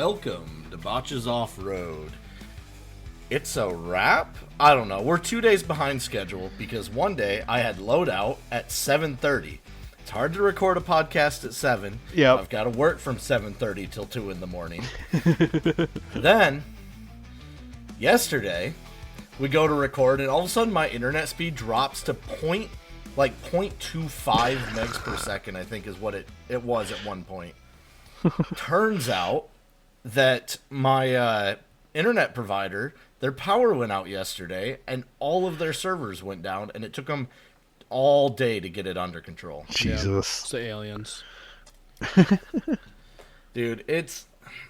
Welcome to Botches Off-Road. It's a wrap? I don't know. We're 2 days behind schedule because one day I had loadout at 7:30. It's hard to record a podcast at 7. Yep. I've got to work from 7:30 till 2 in the morning. Then, yesterday, we go to record and all of a sudden my internet speed drops to 0.25 megs per second, I think is what it was at one point. Turns out that my internet provider, their power went out yesterday, and all of their servers went down, and it took them all day to get it under control. Jesus. Yeah, it's the aliens. Dude, it's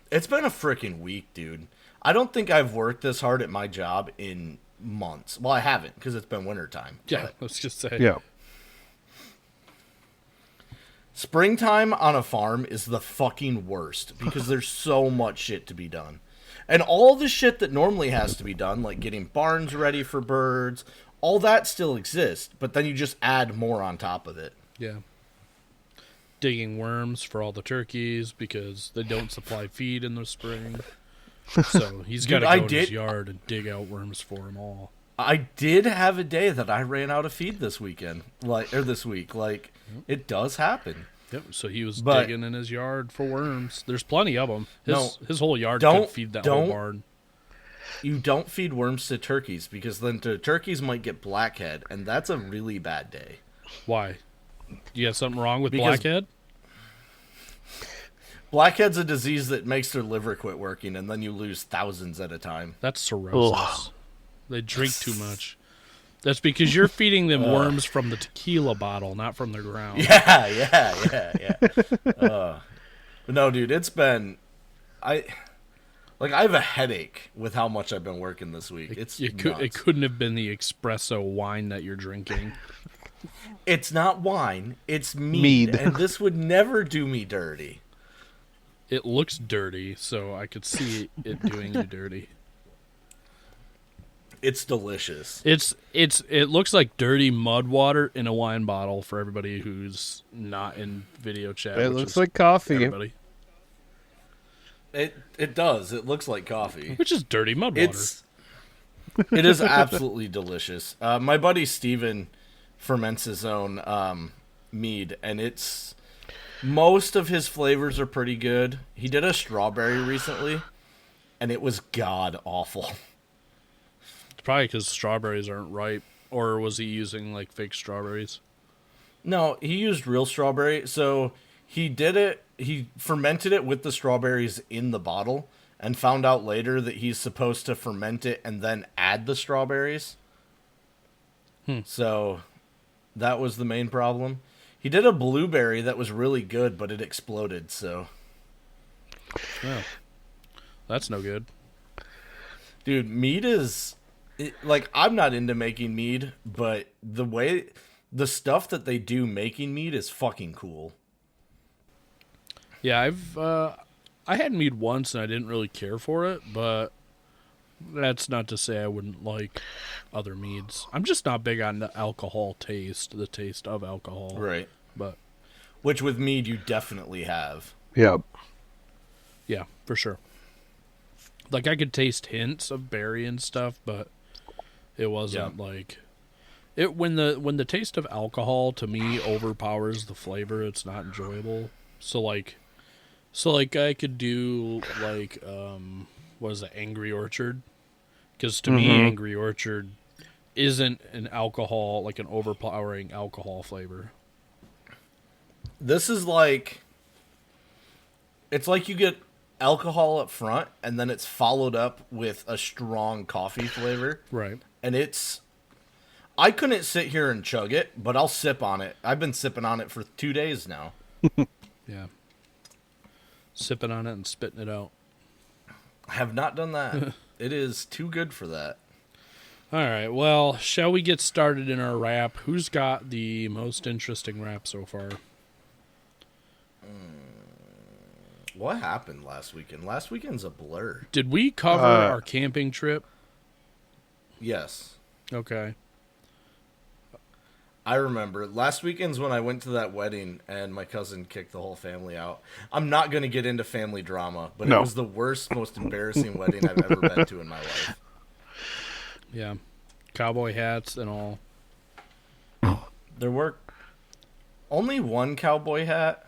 been a freaking week, dude. I don't think I've worked this hard at my job in months. Well, I haven't, because it's been wintertime. Yeah, let's just say. Yeah. Springtime on a farm is the fucking worst because there's so much shit to be done. And all the shit that normally has to be done, like getting barns ready for birds, all that still exists, but then you just add more on top of it. Yeah. Digging worms for all the turkeys because they don't supply feed in the spring. So he's got to go in his yard and dig out worms for them all. I did have a day that I ran out of feed this weekend, this week. It does happen. Yep. So he was digging in his yard for worms. There's plenty of them. His whole yard could feed that whole barn. You don't feed worms to turkeys because then the turkeys might get blackhead, and that's a really bad day. Why? You got something wrong with blackhead? Blackhead's a disease that makes their liver quit working, and then you lose thousands at a time. That's cirrhosis. Ugh. They drink too much. That's because you're feeding them worms from the tequila bottle, not from the ground. Yeah. But no, dude, it's been... I have a headache with how much I've been working this week. It couldn't have been the espresso wine that you're drinking. It's not wine. It's mead. And this would never do me dirty. It looks dirty, so I could see it doing you dirty. It's delicious. It looks like dirty mud water in a wine bottle for everybody who's not in video chat. It looks like coffee. Everybody. It does. It looks like coffee. Which is dirty mud water. It is absolutely delicious. My buddy Steven ferments his own mead, and most of his flavors are pretty good. He did a strawberry recently, and it was god awful. Probably because strawberries aren't ripe, or was he using like fake strawberries? No, he used real strawberry. So he did it. He fermented it with the strawberries in the bottle, and found out later that he's supposed to ferment it and then add the strawberries. So that was the main problem. He did a blueberry that was really good, but it exploded. So, that's no good, dude. Mead is. I'm not into making mead, but the stuff that they do making mead is fucking cool. Yeah, I had mead once and I didn't really care for it, but that's not to say I wouldn't like other meads. I'm just not big on the alcohol taste, the taste of alcohol. Right. But which with mead you definitely have. Yep. Yeah, for sure. Like I could taste hints of berry and stuff, but it wasn't like it when the taste of alcohol to me overpowers the flavor, it's not enjoyable. So I could do what is it, Angry Orchard? Because to me Angry Orchard isn't an alcohol, like an overpowering alcohol flavor. This is it's like you get alcohol up front and then it's followed up with a strong coffee flavor. Right. And I couldn't sit here and chug it, but I'll sip on it. I've been sipping on it for 2 days now. Yeah. Sipping on it and spitting it out. I have not done that. It is too good for that. All right. Well, shall we get started in our wrap? Who's got the most interesting wrap so far? What happened last weekend? Last weekend's a blur. Did we cover our camping trip? Yes. Okay. I remember last weekend's when I went to that wedding and my cousin kicked the whole family out. I'm not going to get into family drama, but it was the worst, most embarrassing wedding I've ever been to in my life. Yeah. Cowboy hats and all. There were only one cowboy hat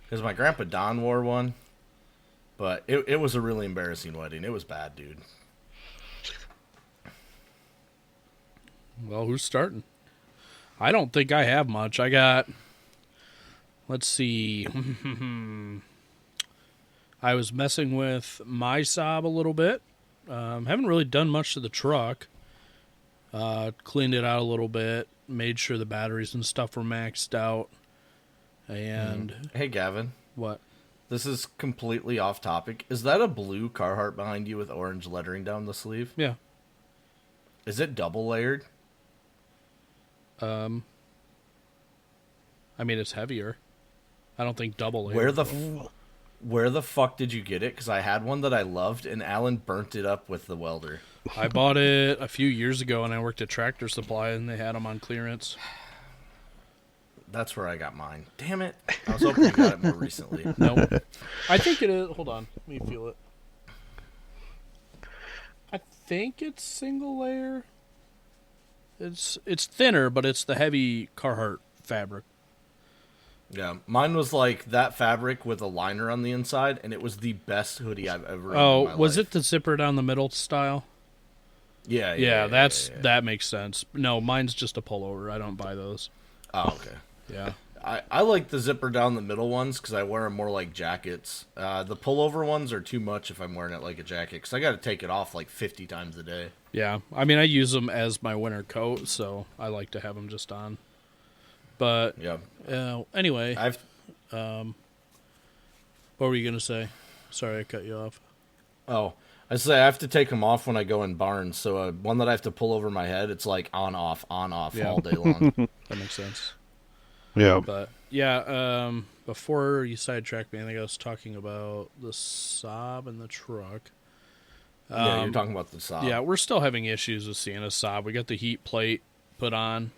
because my grandpa Don wore one, but it was a really embarrassing wedding. It was bad, dude. Well, who's starting? I don't think I have much. I got, let's see. I was messing with my Saab a little bit. Haven't really done much to the truck. Cleaned it out a little bit. Made sure the batteries and stuff were maxed out. And Hey, Gavin. What? This is completely off topic. Is that a blue Carhartt behind you with orange lettering down the sleeve? Yeah. Is it double layered? I mean, it's heavier. I don't think double layered. Where the fuck did you get it? Because I had one that I loved, and Alan burnt it up with the welder. I bought it a few years ago, and I worked at Tractor Supply, and they had them on clearance. That's where I got mine. Damn it. I was hoping you got it more recently. No. I think it is. Hold on. Let me feel it. I think it's single layer. It's thinner, but it's the heavy Carhartt fabric. Yeah, mine was like that fabric with a liner on the inside, and it was the best hoodie I've ever owned in my was life. it the zipper down the middle style? Yeah. That makes sense. No, mine's just a pullover. I don't buy those. Oh, okay. Yeah. I like the zipper down the middle ones because I wear them more like jackets. The pullover ones are too much if I'm wearing it like a jacket because I got to take it off like 50 times a day. Yeah. I mean, I use them as my winter coat, so I like to have them just on. But Yeah. Anyway, I've what were you gonna say? Sorry, I cut you off. I say I have to take them off when I go in barns. So one that I have to pull over my head, it's like on off Yeah. all day long. That makes sense. Yeah. But yeah, before you sidetrack me, I think I was talking about the Saab and the truck. Yeah, you're talking about the Saab. Yeah, we're still having issues with seeing a Saab. We got the heat plate put on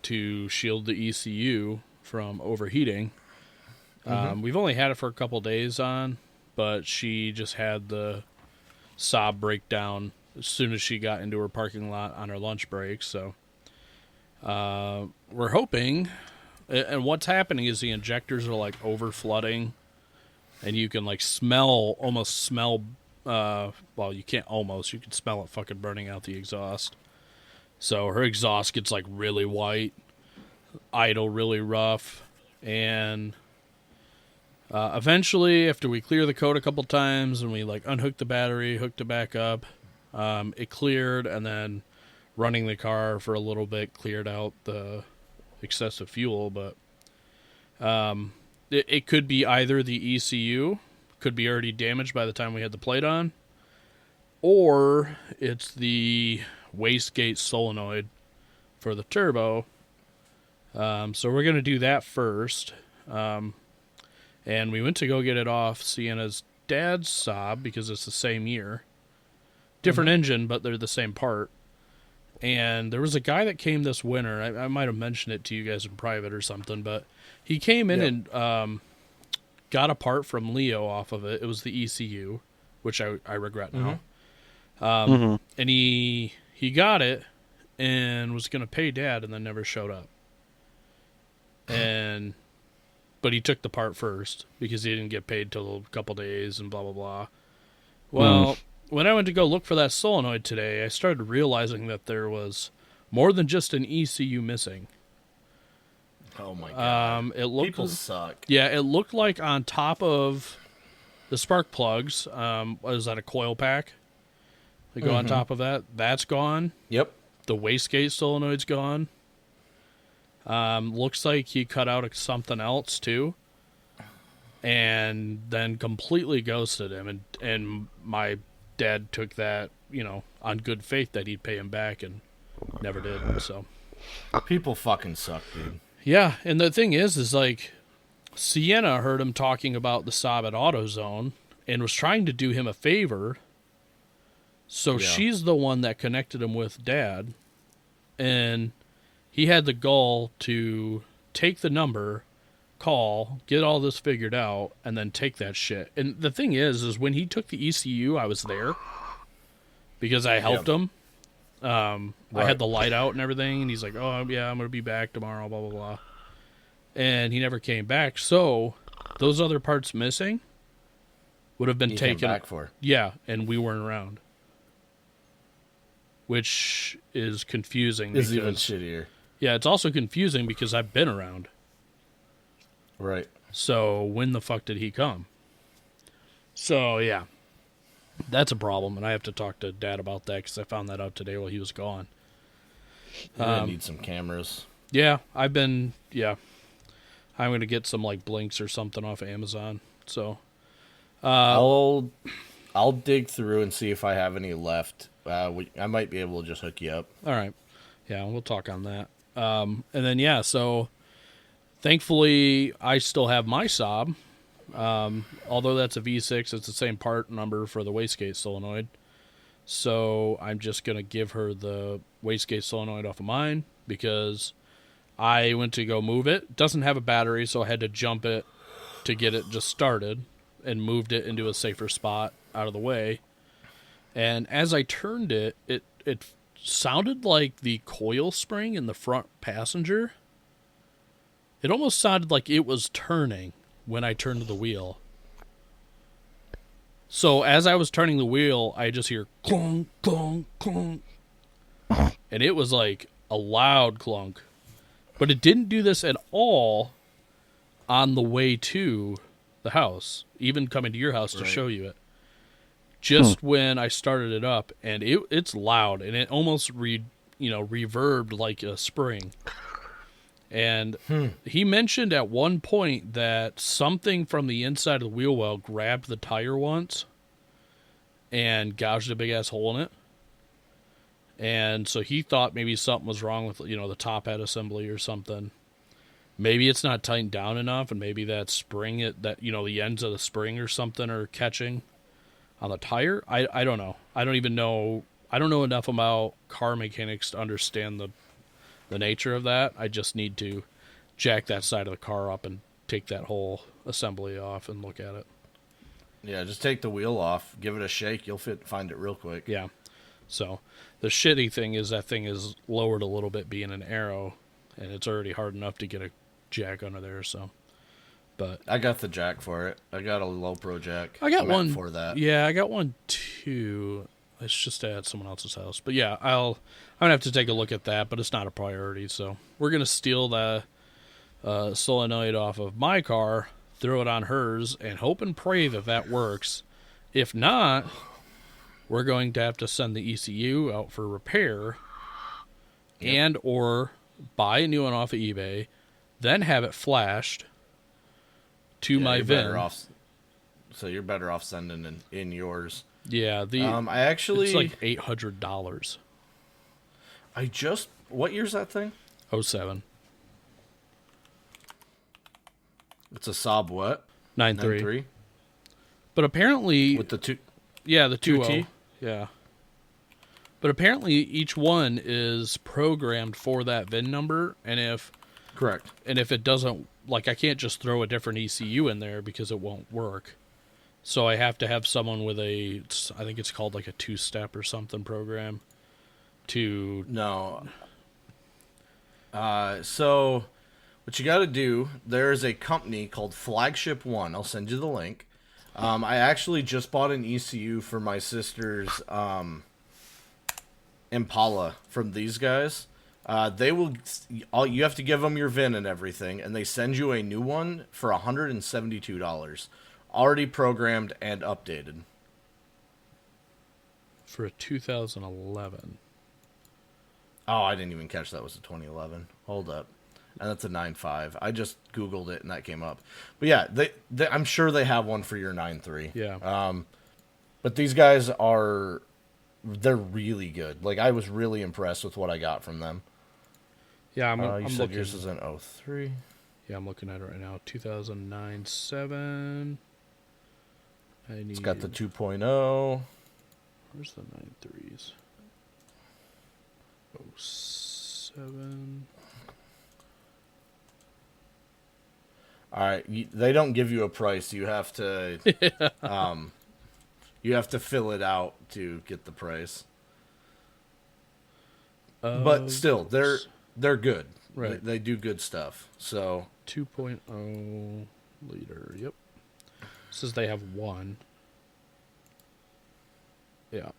to shield the ECU from overheating. We've only had it for a couple days on, but she just had the Saab break down as soon as she got into her parking lot on her lunch break. So we're hoping, and what's happening is the injectors are like over flooding, and you can like almost smell. Well, you can't almost. You can smell it fucking burning out the exhaust. So her exhaust gets like really white, idle really rough, and eventually, after we clear the code a couple times and we like unhooked the battery, hooked it back up, it cleared, and then running the car for a little bit cleared out the excessive fuel. But it could be either the ECU, could be already damaged by the time we had the plate on, or it's the wastegate solenoid for the turbo. So we're going to do that first. And we went to go get it off Sienna's dad's Saab because it's the same year. Different engine, but they're the same part. And there was a guy that came this winter. I might have mentioned it to you guys in private or something, but he came in and got a part from Leo off of it. It was the ECU, which I regret now. And he got it and was going to pay Dad and then never showed up. But he took the part first because he didn't get paid till a couple days and blah, blah, blah. Well, when I went to go look for that solenoid today, I started realizing that there was more than just an ECU missing. Oh my god. People suck. Yeah, it looked like on top of the spark plugs, was that a coil pack? They go on top of that. That's gone. Yep. The wastegate solenoid's gone. Looks like he cut out something else too, and then completely ghosted him. And my dad took that, on good faith that he'd pay him back, and never did. So People fucking suck, dude. yeah, and the thing is like Sienna heard him talking about the Saab at AutoZone and was trying to do him a favor. So she's the one that connected him with Dad. and he had the gall to take the number, call, get all this figured out, and then take that shit. And the thing is when he took the ECU, I was there because I helped him. I had the light out and everything, and he's like, oh, yeah, I'm going to be back tomorrow, blah, blah, blah. And he never came back. So those other parts missing would have been taken back for. Yeah, and we weren't around. Which is confusing. Is even shittier. Yeah, it's also confusing because I've been around. Right. So when the fuck did he come? So, yeah. That's a problem, and I have to talk to Dad about that because I found that out today while he was gone. You're going to need some cameras. Yeah, I'm going to get some, like, blinks or something off of Amazon. So, I'll dig through and see if I have any left. I might be able to just hook you up. All right. Yeah, we'll talk on that. And then, yeah, so thankfully I still have my Saab. Although that's a V6, it's the same part number for the wastegate solenoid. So I'm just going to give her the wastegate solenoid off of mine because I went to go move it. It doesn't have a battery, so I had to jump it to get it just started and moved it into a safer spot out of the way. And as I turned it, it sounded like the coil spring in the front passenger. It almost sounded like it was turning when I turned the wheel. So as I was turning the wheel, I just hear clunk, clunk, clunk. And it was like a loud clunk. But it didn't do this at all on the way to the house, even coming to your house to show you it. Just when I started it up, and it's loud, and it almost reverbed like a spring. And he mentioned at one point that something from the inside of the wheel well grabbed the tire once and gouged a big-ass hole in it. And so he thought maybe something was wrong with, the top head assembly or something. Maybe it's not tightened down enough, and maybe that spring, the ends of the spring or something are catching on the tire. I don't know. I don't even know. I don't know enough about car mechanics to understand the nature of that. I just need to jack that side of the car up and take that whole assembly off and look at it. Yeah, just take the wheel off, give it a shake, you'll find it real quick. Yeah. So the shitty thing is that thing is lowered a little bit being an Aero, and it's already hard enough to get a jack under there, so. But I got the jack for it. I got a low pro jack. I got one for that. Yeah, I got one too. It's just at someone else's house. But yeah, I'm gonna have to take a look at that, but it's not a priority. So we're gonna steal the solenoid off of my car, throw it on hers, and hope and pray that works. If not, we're going to have to send the ECU out for repair, and or buy a new one off of eBay, then have it flashed to my VIN. So you're better off sending in yours. Yeah, I actually, it's like $800. What year's that thing? 07. It's a Saab what? 9.3. But apparently with the two. Yeah, the 2.0. 2T? Yeah. But apparently each one is programmed for that VIN number, and if it doesn't, like, I can't just throw a different ECU in there because it won't work. So I have to have someone with I think it's called like a 2-step or something program to... No. So what you got to do, there's a company called Flagship One. I'll send you the link. I actually just bought an ECU for my sister's Impala from these guys. You have to give them your VIN and everything, and they send you a new one for $172. Already programmed and updated. For a 2011. Oh, I didn't even catch that was a 2011. Hold up. And that's a 9.5. I just Googled it and that came up. But yeah, they I'm sure they have one for your 9.3. Yeah. But these guys they're really good. Like, I was really impressed with what I got from them. Yeah, I'm looking. Yours is an 03. Yeah, I'm looking at it right now. 2009 7. It's got the 2.0. Where's the 9.3s? 7. All right, they don't give you a price. You have to, you have to fill it out to get the price. But still, they're good. Right. They do good stuff. So 2.0 liter. Yep. Says they have one. Yeah.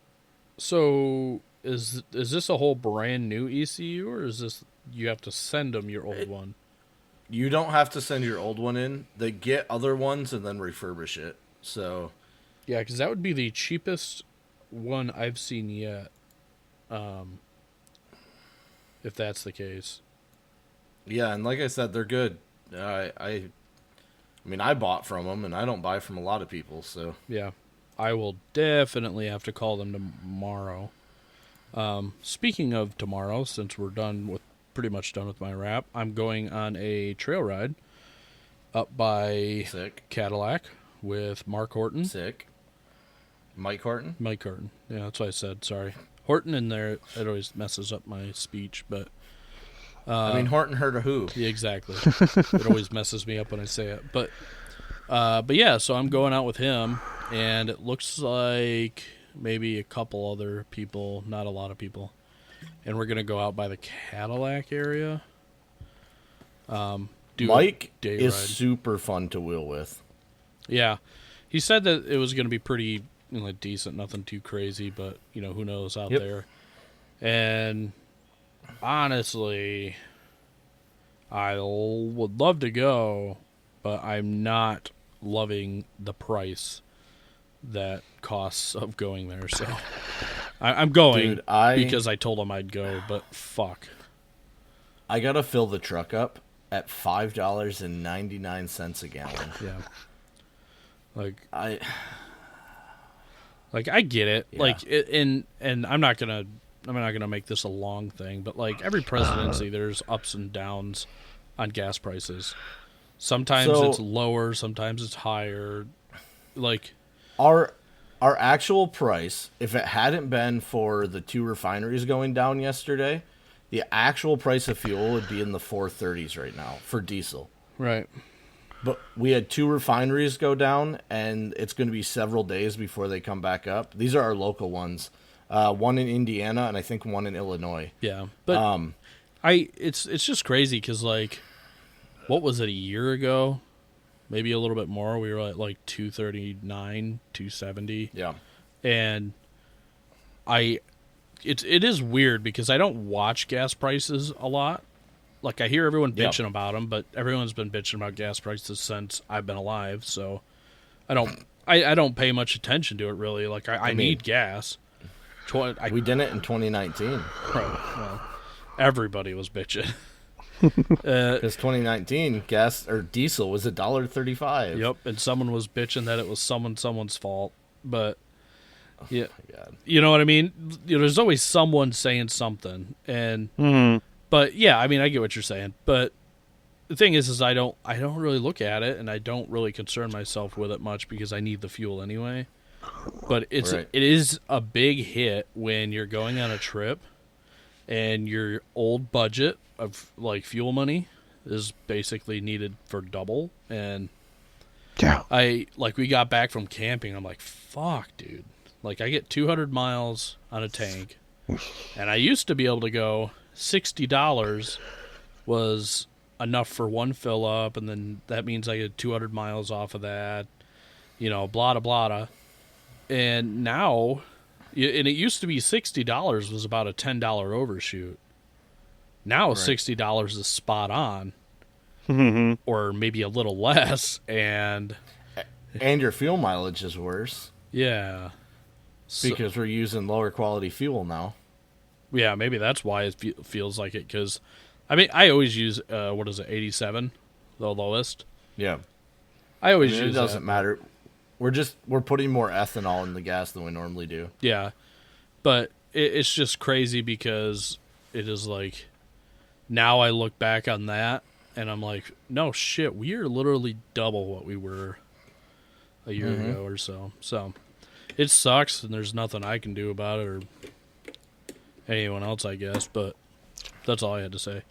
So is this a whole brand new ECU, or is this you have to send them your old one? You don't have to send your old one in. They get other ones and then refurbish it. So yeah, because that would be the cheapest one I've seen yet. If that's the case. Yeah, and like I said, they're good. I mean, I bought from them, and I don't buy from a lot of people. So yeah, I will definitely have to call them tomorrow. Speaking of tomorrow, since we're pretty much done with my wrap, I'm going on a trail ride up by Cadillac with Mark Horton. Sick. Mike Horton? Mike Horton. Yeah, that's what I said. Sorry. Horton in there, it always messes up my speech, but... I mean, Horton heard a who. Yeah, exactly. It always messes me up when I say it. But yeah, so I'm going out with him, and it looks like maybe a couple other people, not a lot of people. And we're going to go out by the Cadillac area. Mike is super fun to wheel with. Yeah. He said that it was going to be pretty decent, nothing too crazy, but, who knows out there. And honestly, I would love to go, but I'm not loving the price that costs of going there. So I'm going because I told him I'd go, but fuck. I got to fill the truck up at $5.99 a gallon. Yeah. I get it. Yeah. And I'm not gonna make this a long thing, but every presidency, there's ups and downs on gas prices. Sometimes it's lower, sometimes it's higher. Our actual price, if it hadn't been for the 2 refineries going down yesterday, the actual price of fuel would be in the 430s right now for diesel. Right. But we had 2 refineries go down, and it's going to be several days before they come back up. These are our local ones. One in Indiana, and I think one in Illinois. Yeah, but it's just crazy because what was it, a year ago? Maybe a little bit more. We were at 239, 270. Yeah, and it is weird because I don't watch gas prices a lot. I hear everyone bitching about them, but everyone's been bitching about gas prices since I've been alive. So I don't pay much attention to it really. I need gas. We did it in 2019. Right. Well, everybody was bitching. Because 2019 gas or diesel was $1.35. Yep, and someone was bitching that it was someone's fault. But yeah, my God. You know what I mean? There's always someone saying something, but yeah, I mean, I get what you're saying. But the thing is I don't really look at it, and I don't really concern myself with it much because I need the fuel anyway. But it is a big hit when you're going on a trip and your old budget of fuel money is basically needed for double. And we got back from camping. I'm like, fuck, dude. I get 200 miles on a tank, and I used to be able to go $60 was enough for one fill up, and then that means I get 200 miles off of that. Blah blah blah. And now, and it used to be $60 was about a $10 overshoot. Now $60 is spot on, or maybe a little less, and your fuel mileage is worse. Yeah, because we're using lower quality fuel now. Yeah, maybe that's why it feels like it. Because I always use 87, the lowest. Yeah, I always use. It doesn't matter. We're putting more ethanol in the gas than we normally do. Yeah, but it's just crazy because it is now I look back on that and I'm like, no shit, we are literally double what we were a year ago or so. So it sucks, and there's nothing I can do about it or anyone else, I guess. But That's all I had to say.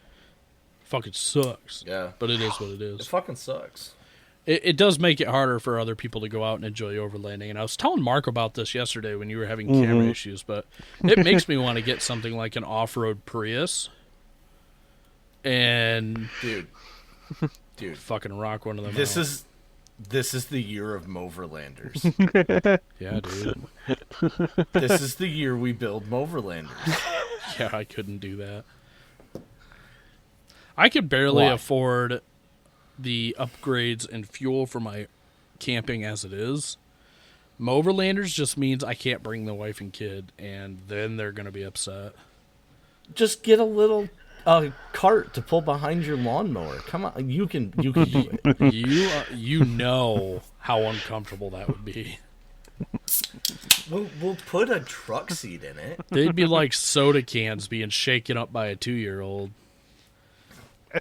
Fucking sucks. Yeah. But it is what it is. It fucking sucks. It does make it harder for other people to go out and enjoy overlanding. And I was telling Mark about this yesterday when you were having camera issues, but it makes me want to get something like an off-road Prius and dude, fucking rock one of them. This is the year of Moverlanders. Yeah, dude. This is the year we build Moverlanders. Yeah, I couldn't do that. I could barely afford the upgrades and fuel for my camping as it is. Moverlanders just means I can't bring the wife and kid, and then they're going to be upset. Just get a little cart to pull behind your lawnmower. Come on, you can do it. You know how uncomfortable that would be. We'll put a truck seat in it. They'd be like soda cans being shaken up by a 2-year-old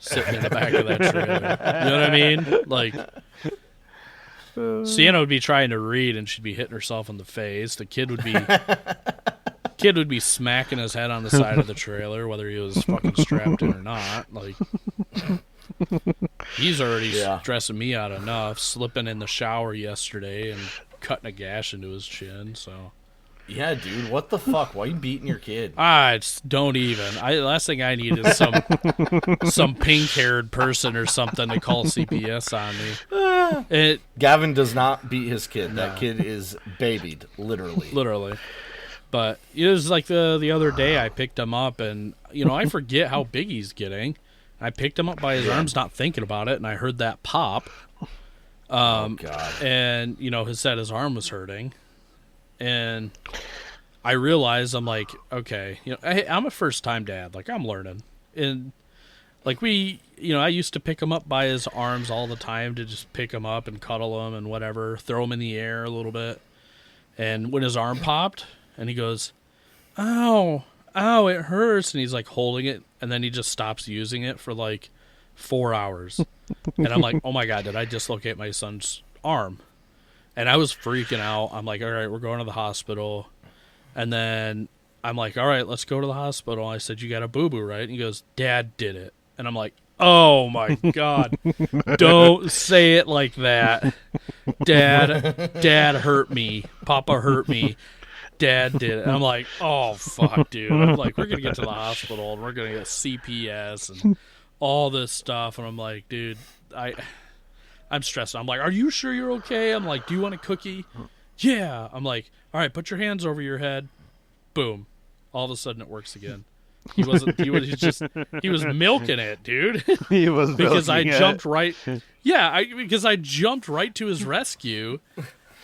sitting in the back of that trailer. You know what I mean? Like, Sienna would be trying to read and she'd be hitting herself in the face. The kid would be smacking his head on the side of the trailer, whether he was fucking strapped in or not. Like, he's already stressing me out enough, slipping in the shower yesterday and cutting a gash into his chin. So, yeah, dude, what the fuck? Why are you beating your kid? Don't even. Last thing I need is some pink-haired person or something to call CPS on me. Gavin does not beat his kid. That kid is babied, literally. But it was like the other day I picked him up, and I forget how big he's getting. I picked him up by his arms, not thinking about it, and I heard that pop. Oh God! And his arm was hurting, and I realized I'm like, okay, I'm a first time dad, like I'm learning, and like I used to pick him up by his arms all the time to just pick him up and cuddle him and whatever, throw him in the air a little bit, and when his arm popped. And he goes, ow, it hurts. And he's like holding it. And then he just stops using it for like 4 hours. And I'm like, oh my God, did I dislocate my son's arm? And I was freaking out. I'm like, all right, we're going to the hospital. And then I'm like, all right, let's go to the hospital. I said, you got a boo-boo, right? And he goes, Dad did it. And I'm like, oh my God, don't say it like that. Dad hurt me. Papa hurt me. Dad did it. And I'm like, oh, fuck, dude. I'm like, we're going to get to the hospital, and we're going to get CPS and all this stuff. And I'm like, dude, I'm stressed. I'm like, are you sure you're okay? I'm like, do you want a cookie? Yeah. I'm like, all right, put your hands over your head. Boom. All of a sudden it works again. He was milking it, dude. He was because I milking jumped it. right. Yeah, because I jumped right to his rescue.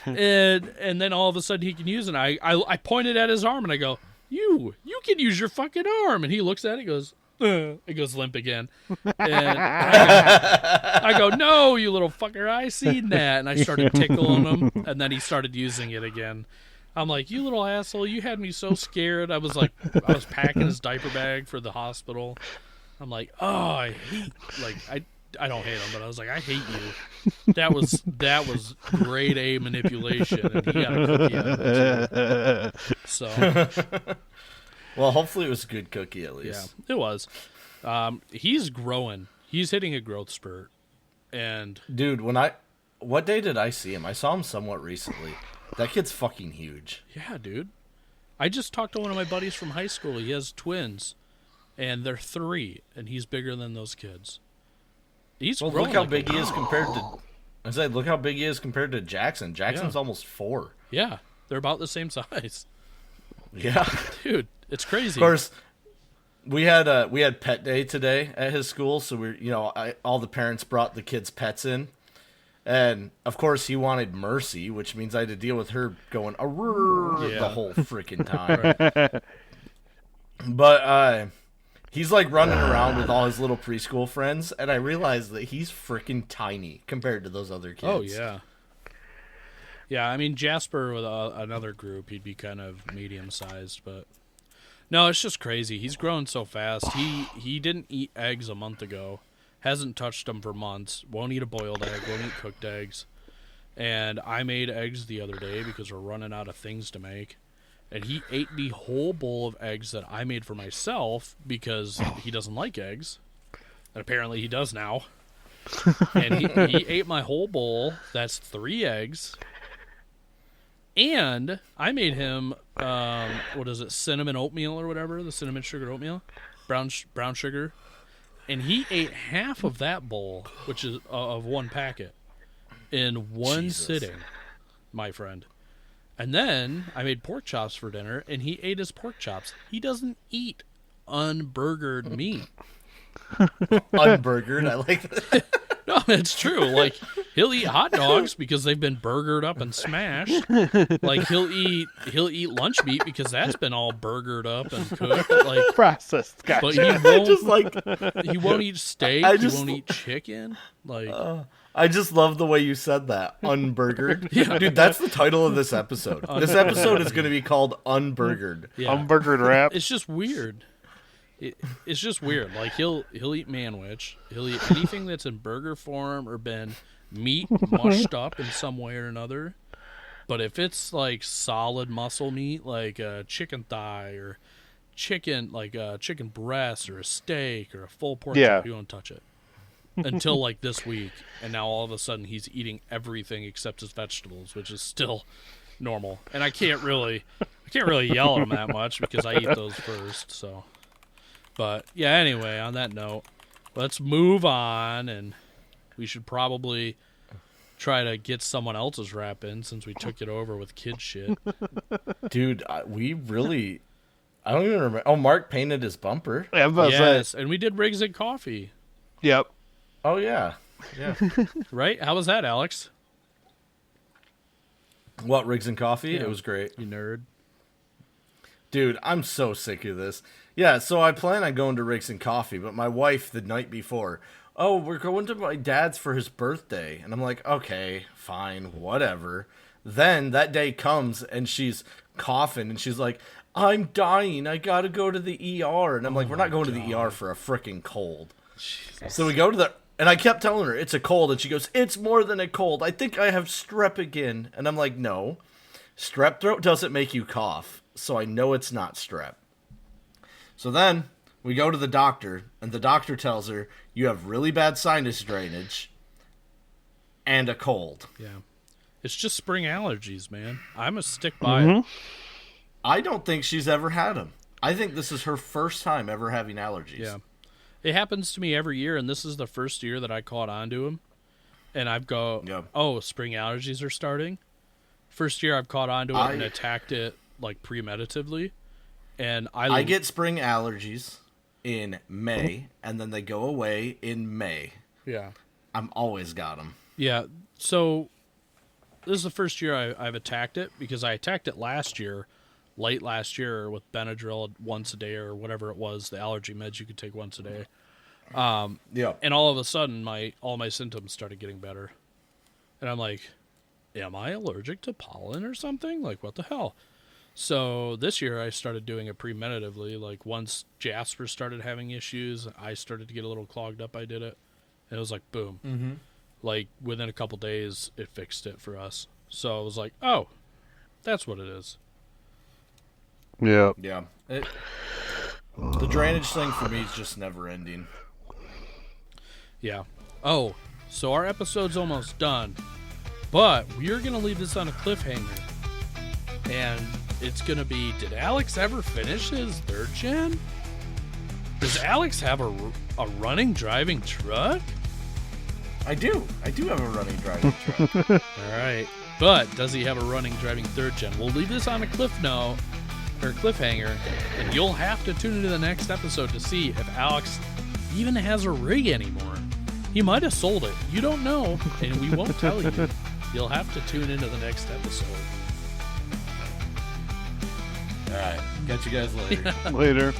And then all of a sudden he can use it. I pointed at his arm and I go, you can use your fucking arm. And he looks at it and goes, it goes limp again. And I go, no, you little fucker, I seen that. And I started tickling him, and then he started using it again. I'm like, you little asshole, you had me so scared. I was packing his diaper bag for the hospital. I'm like, oh, I hate, I don't hate him, but I was like, I hate you. That was grade A manipulation, and he got a cookie out of it too. So, well, hopefully it was a good cookie at least. Yeah, it was. He's growing. He's hitting a growth spurt, and dude, what day did I see him? I saw him somewhat recently. That kid's fucking huge. Yeah, dude. I just talked to one of my buddies from high school. He has twins, and they're 3, and he's bigger than those kids. Look how big he is compared to. I said, look how big he is compared to Jackson. Jackson's almost 4. Yeah, they're about the same size. Yeah, dude, it's crazy. Of course, we had pet day today at his school, so all the parents brought the kids' pets in, and of course he wanted Mercy, which means I had to deal with her going the whole freaking time. Right. But he's like running around with all his little preschool friends, and I realized that he's freaking tiny compared to those other kids. Oh, yeah. Yeah, I mean, Jasper with another group, he'd be kind of medium-sized, but... No, it's just crazy. He's grown so fast. He didn't eat eggs a month ago. Hasn't touched them for months. Won't eat a boiled egg. Won't eat cooked eggs. And I made eggs the other day because we're running out of things to make. and he ate the whole bowl of eggs that I made for myself because he doesn't like eggs. And apparently he does now. And he ate my whole bowl. That's 3 eggs. And I made him, what is it, cinnamon oatmeal or whatever, the cinnamon sugar oatmeal, brown sugar. And he ate half of that bowl, which is of one packet, in one sitting, my friend. And then I made pork chops for dinner, and he ate his pork chops. He doesn't eat unburgered meat. Unburgered, I like that. No, it's true. Like, he'll eat hot dogs because they've been burgered up and smashed. Like, he'll eat lunch meat because that's been all burgered up and cooked. Like, processed. Gotcha. but he won't. Just like He won't eat steak. He won't eat chicken. Like, I just love the way you said that. Unburgered. Yeah. Dude, that's the title of this episode. This episode is going to be called Unburgered. yeah. UnBurgered WRAP. It's just weird. It's just weird. Like, he'll eat manwich. He'll eat anything that's in burger form or been meat mushed up in some way or another. But if it's like solid muscle meat, like a chicken thigh or chicken breast or a steak or a full pork chop, he won't touch it until like this week. And now all of a sudden he's eating everything except his vegetables, which is still normal. And I can't really yell at him that much because I eat those first. So. But, yeah, anyway, on that note, let's move on, and we should probably try to get someone else's wrap in since we took it over with kid shit. Dude, I don't even remember. Oh, Mark painted his bumper. Yeah, I'm about to say. And we did Rigs and Coffee. Yep. Oh, yeah. Right? How was that, Alex? What, Rigs and Coffee? Yeah. It was great. You nerd. Dude, I'm so sick of this. Yeah, so I plan on going to Rigs and Coffee, but my wife the night before, oh, we're going to my dad's for his birthday. And I'm like, okay, fine, whatever. Then that day comes and she's coughing and she's like, I'm dying. I got to go to the ER. And I'm like, we're not going to the ER for a freaking cold. Jesus. So we go to the, and I kept telling her it's a cold. And she goes, it's more than a cold. I think I have strep again. And I'm like, no, strep throat doesn't make you cough. So I know it's not strep. So then we go to the doctor, and the doctor tells her, you have really bad sinus drainage and a cold. Yeah. It's just spring allergies, man. I'm going to stick by it. I don't think she's ever had them. I think this is her first time ever having allergies. Yeah. It happens to me every year, and this is the first year that I caught on to them. And I've oh, spring allergies are starting. First year I've caught on to it and attacked it, like, premeditatively. And I get spring allergies in May, and then they go away in May. Yeah. I'm always got them. Yeah. So this is the first year I've attacked it because I attacked it late last year with Benadryl once a day or whatever it was, the allergy meds you could take once a day. Yeah. And all of a sudden, all my symptoms started getting better. And I'm like, am I allergic to pollen or something? Like, what the hell? So this year I started doing it premeditatively. Like, once Jasper started having issues, I started to get a little clogged up, I did it. And it was like, boom. Mm-hmm. Like, within a couple days, it fixed it for us. So I was like, oh, that's what it is. Yeah. Yeah. The drainage thing for me is just never ending. Yeah. Oh, so our episode's almost done. But we're going to leave this on a cliffhanger. And it's going to be, did Alex ever finish his 3rd gen? Does Alex have a running, driving truck? I do. I do have a running, driving truck. All right. But does he have a running, driving 3rd gen? We'll leave this on a cliffhanger, and you'll have to tune into the next episode to see if Alex even has a rig anymore. He might have sold it. You don't know, and we won't tell you. You'll have to tune into the next episode. All right. Catch you guys later. Later.